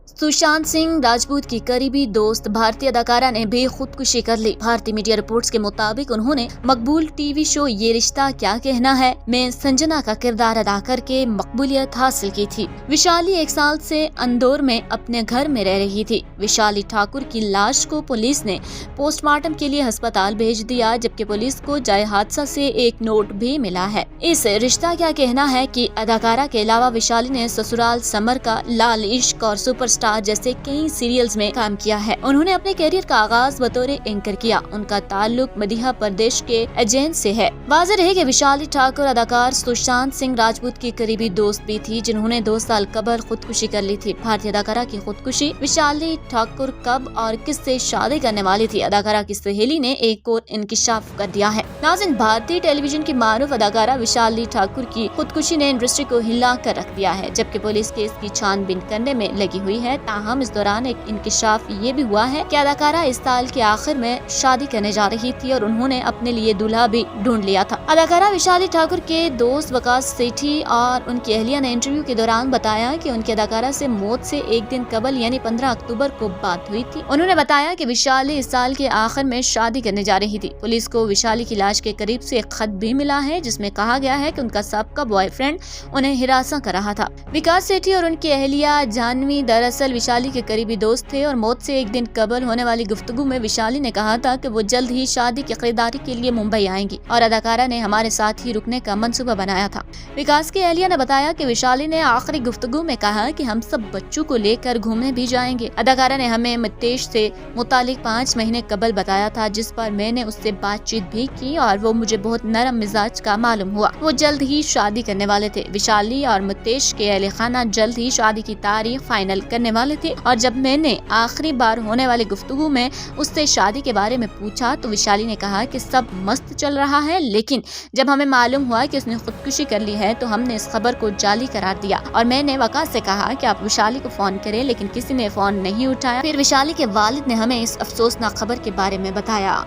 सुशांत सिंह राजपूत की करीबी दोस्त भारतीय अदाकारा ने भी खुदकुशी कर ली। भारतीय मीडिया रिपोर्ट्स के मुताबिक उन्होंने मकबूल टीवी शो ये रिश्ता क्या कहना है में संजना का किरदार अदा करके मकबूलियत हासिल की थी। विशाली 1 साल से इंदौर में अपने घर में रह रही थी। विशाली ठाकुर की लाश को पुलिस ने पोस्टमार्टम के लिए अस्पताल भेज दिया, जबकि पुलिस को जाए हादसा से एक नोट भी मिला है। इस रिश्ता क्या कहना है कि अदाकारा के अलावा विशाली ने ससुराल समर का, लाल इश्क और सुपरस्टार जैसे कई सीरियल्स में काम किया है। उन्होंने अपने करियर का आगाज बतौर एंकर किया। उनका ताल्लुक मध्य प्रदेश के एजेंट से है। वाज़ेह रहे कि विशाली ठाकुर अदाकार सुशांत सिंह राजपूत की करीबी दोस्त भी थी, जिन्होंने 2 साल कबल खुदकुशी कर ली थी। भारतीय अदाकारा की खुदकुशी विशाली ठाकुर कब और किससे शादी करने वाली थी, अदाकारा की सहेली ने एक और इंकिशाफ कर दिया है। नाज़रीन, भारतीय टेलीविजन की मारूफ अदाकारा विशाली ठाकुर की खुदकुशी ने इंडस्ट्री को हिला कर रख दिया है, जबकि पुलिस केस की छानबीन करने में लगी हुई है। ताहम इस दौरान एक इंकिशाफ ये भी हुआ है कि अदाकारा इस साल के आखिर में शादी करने जा रही थी और उन्होंने अपने लिए दूल्हा भी ढूंढ लिया था। अदाकारा विशाली ठाकुर के दोस्त वकास सेठी और उनकी अहलिया ने इंटरव्यू के दौरान बताया कि उनकी अदाकारा से मौत से एक दिन कबल यानी 15 अक्टूबर को बात हुई थी। उन्होंने बताया कि विशाली इस साल के आखिर में शादी करने जा रही थी। पुलिस को विशाली की लाश के करीब से एक खत भी मिला है, जिसमें कहा गया है कि उनका सबका बॉयफ्रेंड उन्हें हिरासा कर रहा था। विकास सेठी और उनकी अहलिया जानवी दरअसल विशाली के करीबी दोस्त थे और मौत से एक दिन कबल होने वाली गुफ्तगू में विशाली ने कहा था कि वो जल्द ही शादी की खरीदारी के लिए मुंबई आएंगी और अदाकारा ने हमारे साथ ही रुकने का मंसूबा बनाया था। विकास की अहलिया ने बताया कि विशाली ने आखिरी गुफ्तगू में कहा कि हम सब बच्चों को लेकर घूमने भी जाएंगे। अदाकारा ने हमें मितेश से मुतालिक 5 महीने कबल बताया था, जिस पर मैंने उससे बातचीत भी की और वो मुझे बहुत नरम मिजाज का मालूम हुआ। वो जल्द ही शादी करने वाले थे। विशाली और मितेश के अहले खाना जल्द ही शादी की तारीख फाइनल करने वाले थे और जब मैंने आखिरी बार होने वाली गुफ्तगू में उससे शादी के बारे में पूछा तो विशाली ने कहा कि सब मस्त चल रहा है, लेकिन जब हमें मालूम हुआ कि उसने खुदकुशी कर ली है तो हमने इस खबर को जाली करार दिया और मैंने वकास से कहा कि आप विशाली को फोन करें, लेकिन किसी ने फोन नहीं उठाया। फिर विशाली के वालिद ने हमें इस अफसोसनाक खबर के बारे में बताया।